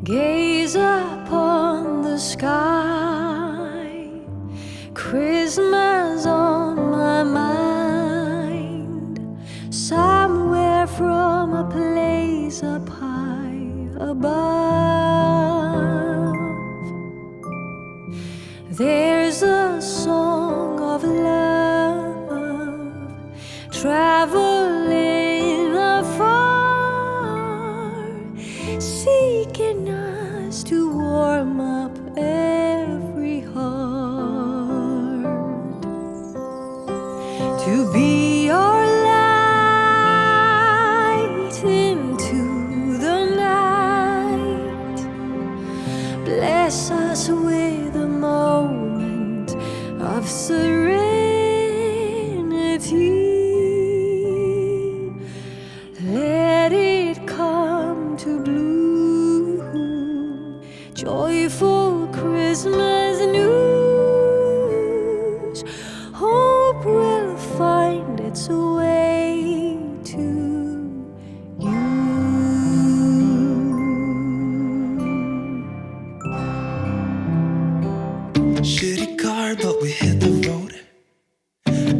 Gaze upon the sky, Christmas on my mind, somewhere from a place up high above. There's a song of love traveling afar, seeking us to warm up every heart, to be your light into the night. Bless us with a moment of serenity. Let it come to bloom, joyful Christmas news. Hope will find its way to you. Shitty car, but we hit the road.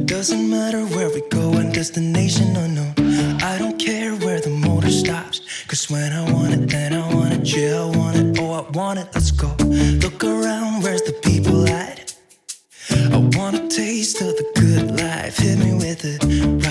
Doesn't matter where we go and destination unknown. I don't care where the motor stops, 'cause when I want it, then I want it. Yeah, I want it, oh I want it, let's go. Look around, where's the people at? I want a taste of the